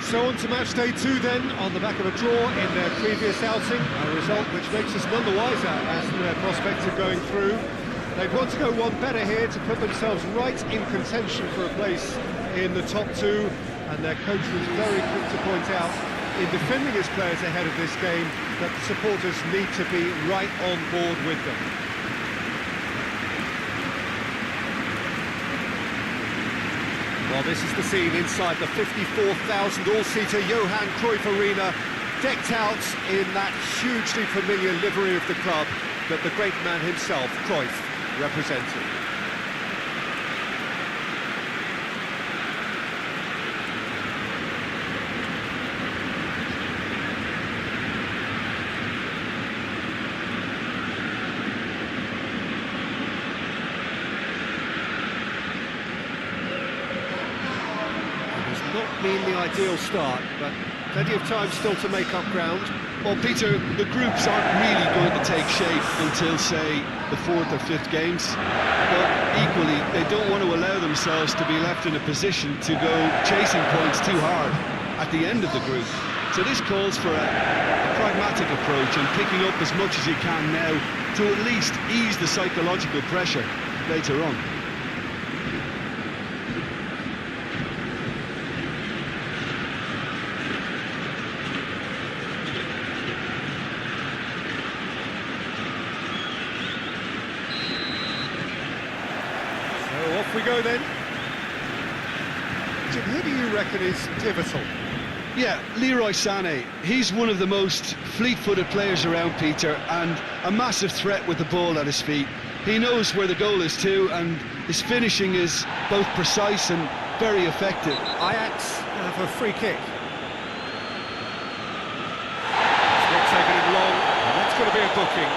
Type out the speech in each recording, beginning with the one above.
So on to match day 2 then, on the back of a draw in their previous outing, a result which makes us none the wiser as to their prospects of going through. They'd want to go one better here to put themselves right in contention for a place in the top 2, and their coach was very quick to point out, in defending his players ahead of this game, that the supporters need to be right on board with them. Well, this is the scene inside the 54,000 all-seater Johan Cruyff Arena, decked out in that hugely familiar livery of the club that the great man himself, Cruyff, represented. Not been the ideal start, but plenty of time still to make up ground. Well, Peter, the groups aren't really going to take shape until, say, the 4th or 5th games. But equally, they don't want to allow themselves to be left in a position to go chasing points too hard at the end of the group. So this calls for a pragmatic approach and picking up as much as you can now to at least ease the psychological pressure later on. Off we go then. Jim, who do you reckon is pivotal? Yeah, Leroy Sané. He's one of the most fleet-footed players around, Peter, and a massive threat with the ball at his feet. He knows where the goal is too, and his finishing is both precise and very effective. Ajax have a free kick. It's not taken him long, and that's going to be a booking.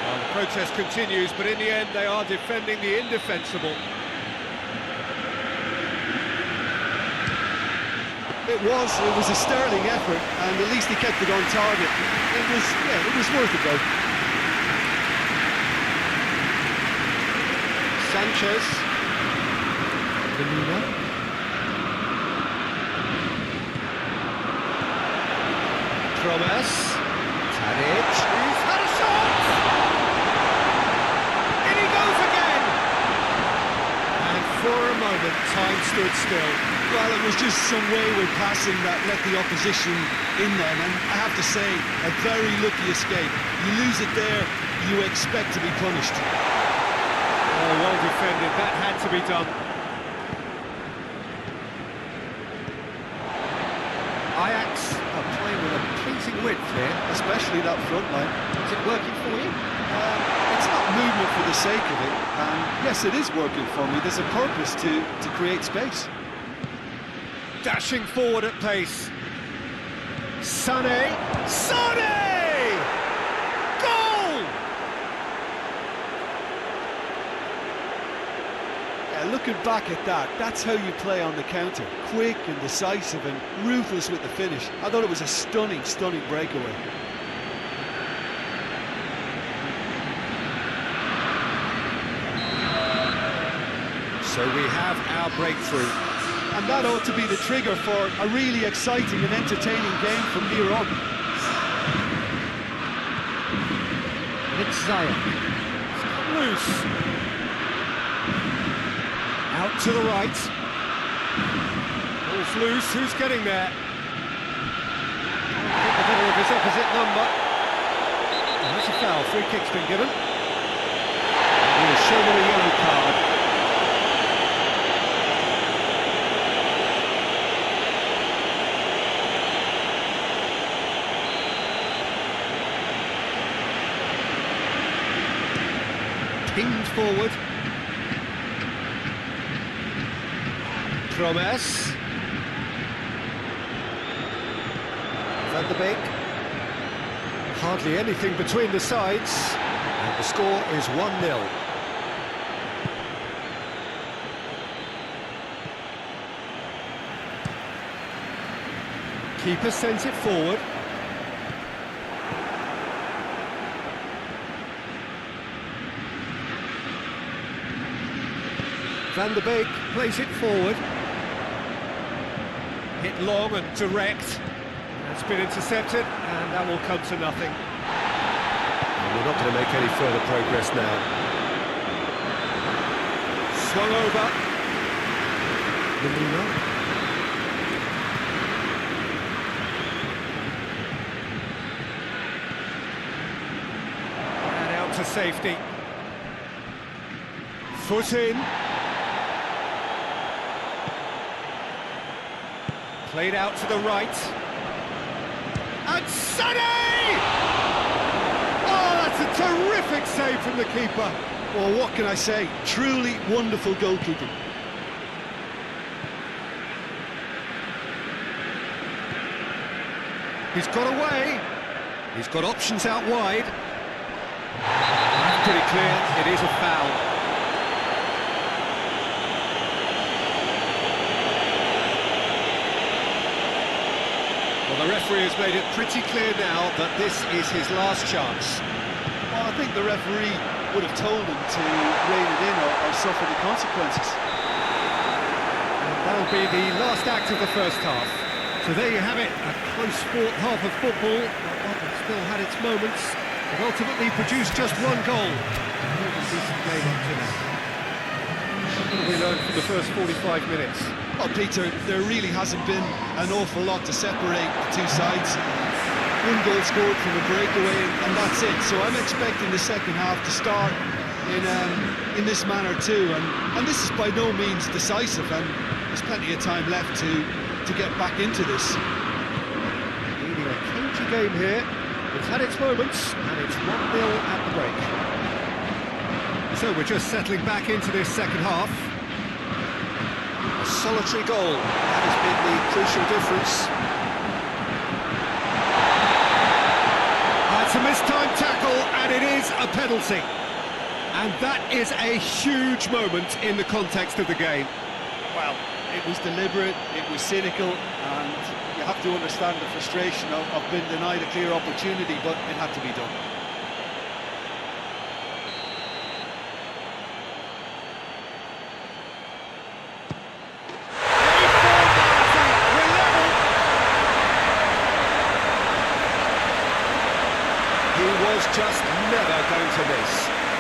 Well, the protest continues, but in the end they are defending the indefensible. It was a sterling effort, and at least he kept it on target. It was worth a go. Sanchez. Vanilla. Promes. Tadic. He's had a shot! In he goes again! And for a moment, time stood still. Well, it was just some wayward passing that let the opposition in then, and I have to say, a very lucky escape. You lose it there, you expect to be punished. Oh, well defended, that had to be done. Ajax are playing with a pleasing width here. Especially that front line. Is it working for you? It's not movement for the sake of it, and yes, it is working for me. There's a purpose to create space. Dashing forward at pace. Sané. Sané! Goal! Yeah, looking back at that, that's how you play on the counter. Quick and decisive and ruthless with the finish. I thought it was a stunning, stunning breakaway. So we have our breakthrough. And that ought to be the trigger for a really exciting and entertaining game from here on. It's Zaya. Loose. Out to the right. Ball's loose. Who's getting there? Hit the middle of his opposite number. And that's a foul. Free kick's been given. He was shown a yellow card. Pinged forward. Promes. Van der Beek. Hardly anything between the sides. And the score is 1-0. Keeper sends it forward. Van der Beek plays it forward. Hit long and direct. That's been intercepted, and that will come to nothing. And we're not going to make any further progress now. Swung over. And out to safety. Foot in. Played out to the right. And Sonny! Oh, that's a terrific save from the keeper. Well, what can I say? Truly wonderful goalkeeping. He's got away. He's got options out wide. That's pretty clear. It is a foul. Well, the referee has made it pretty clear now that this is his last chance. Well, I think the referee would have told him to rein it in or suffer the consequences. And that'll be the last act of the first half. So there you have it, a close-fought half of football. It still had its moments. It ultimately produced just one goal. A decent game up to now. What have we learned from the first 45 minutes? Well, Peter, there really hasn't been an awful lot to separate the two sides. One goal scored from a breakaway, and that's it. So I'm expecting the second half to start in this manner too. And this is by no means decisive, and there's plenty of time left to get back into this. Really a cagey game here. It's had its moments, and it's 1-0 at the break. So we're just settling back into this second half. A solitary goal, that has been the crucial difference. It's a mistimed tackle, and it is a penalty. And that is a huge moment in the context of the game. Well, it was deliberate, it was cynical, and you have to understand the frustration of being denied a clear opportunity, but it had to be done. Just never going to miss.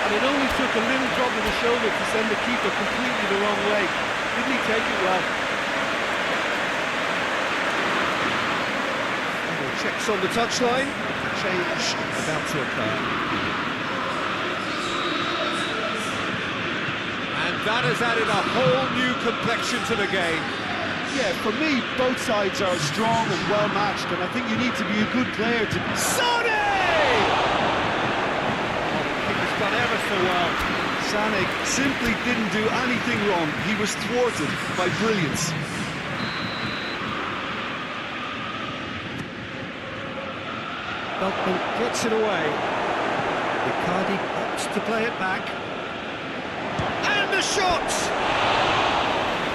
And it only took a little drop of the shoulder to send the keeper completely the wrong way. Didn't he take it well? Checks on the touchline. Change about to occur. And that has added a whole new complexion to the game. Yeah, for me, both sides are strong and well matched, and I think you need to be a good player to... Sonny! Done ever so well. Sané simply didn't do anything wrong. He was thwarted by brilliance. Beltman gets it away. Icardi opts to play it back. And the shot!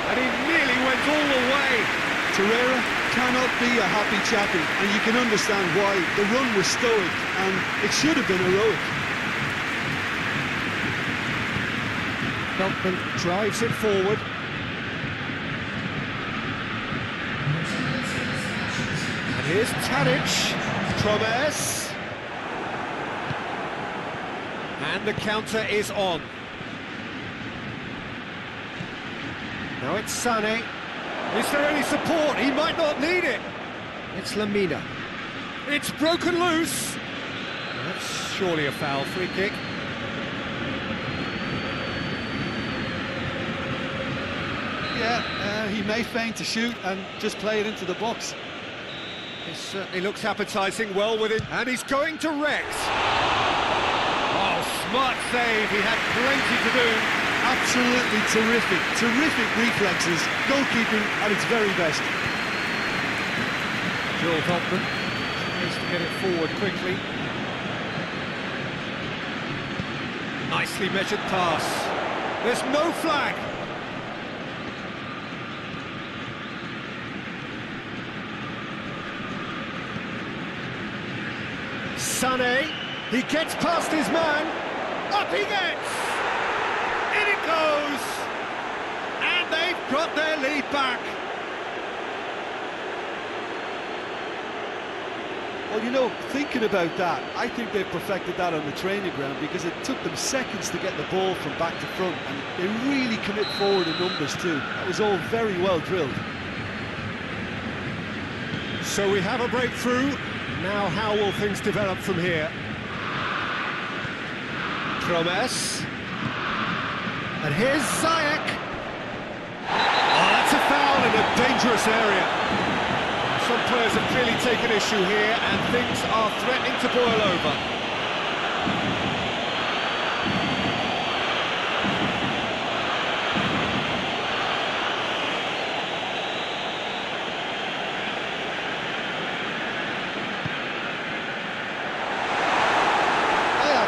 And he nearly went all the way. Torreira cannot be a happy chappy, and you can understand why. The run was stoic, and it should have been heroic. Beltman drives it forward. And here's Tadic. Promes. And the counter is on. Now it's Sané. Is there any support? He might not need it. It's Lamina. It's broken loose. That's surely a foul. Free kick. Yeah, he may feign to shoot and just play it into the box. It certainly looks appetising, well with it, and he's going to Rex. Oh, smart save, he had plenty to do. Absolutely terrific reflexes, goalkeeping at its very best. Joel Veltman tries to get it forward quickly. Nicely measured pass. There's no flag. Sané, he gets past his man, up he gets, in it goes, and they've got their lead back. Well, you know, thinking about that, I think they've perfected that on the training ground because it took them seconds to get the ball from back to front, and they really commit forward in numbers too. That was all very well drilled. So we have a breakthrough. Now how will things develop from here? Promes. And here's Ziyech. Oh, that's a foul in a dangerous area. Some players have clearly taken issue here, and things are threatening to boil over.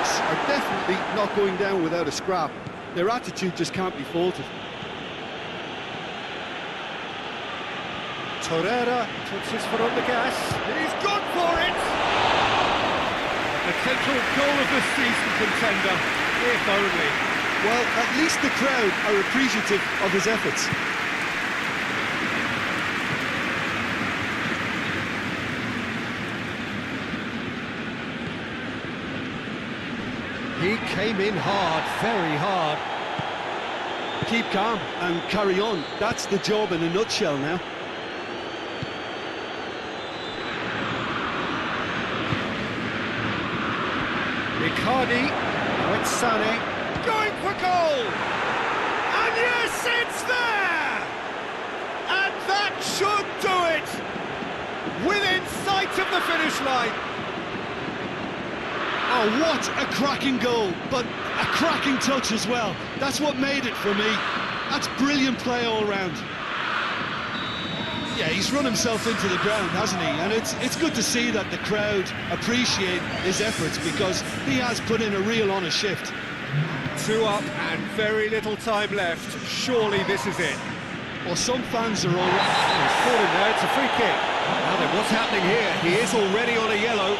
Ajax are definitely not going down without a scrap. Their attitude just can't be faulted. Torreira puts his foot on the gas. He's gone for it! Potential goal of the season contender, if only. Well, at least the crowd are appreciative of his efforts. He came in hard, very hard. Keep calm and carry on. That's the job in a nutshell now. Icardi, now it's Sané, going for goal! And yes, it's there! And that should do it! Within sight of the finish line. Oh, what a cracking goal, but a cracking touch as well. That's what made it for me. That's brilliant play all round. Yeah, he's run himself into the ground, hasn't he? And it's good to see that the crowd appreciate his efforts because he has put in a real honest shift. 2 up and very little time left. Surely this is it. Well, some fans are already... He's caught him there, it's a free kick. Now then, what's happening here? He is already on a yellow.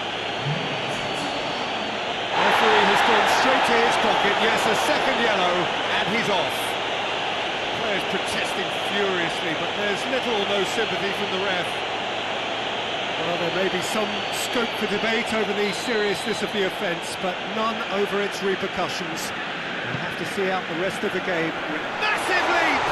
Referee has gone straight to his pocket. Yes, a second yellow, and he's off. Players protesting furiously, but there's little or no sympathy from the ref. Well, there may be some scope for debate over the seriousness of the offence, but none over its repercussions. We'll have to see out the rest of the game. Massive lead!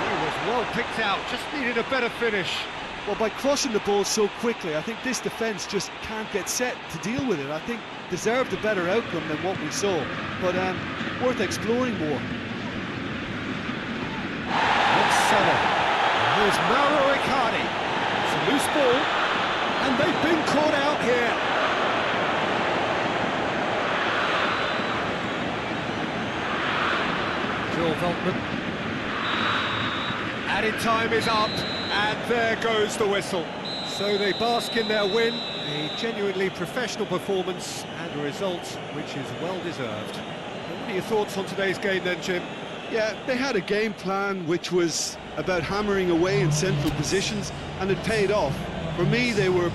He was well picked out, just needed a better finish. Well, by crossing the ball so quickly, I think this defence just can't get set to deal with it. I think deserved a better outcome than what we saw, but worth exploring more. It's Sané. Here's Mauro Icardi. It's a loose ball, and they've been caught out here. Joel Veltman. Added time is up, and there goes the whistle. So they bask in their win, a genuinely professional performance, and a result which is well-deserved. What are your thoughts on today's game then, Jim? Yeah, they had a game plan which was about hammering away in central positions, and it paid off. For me, they were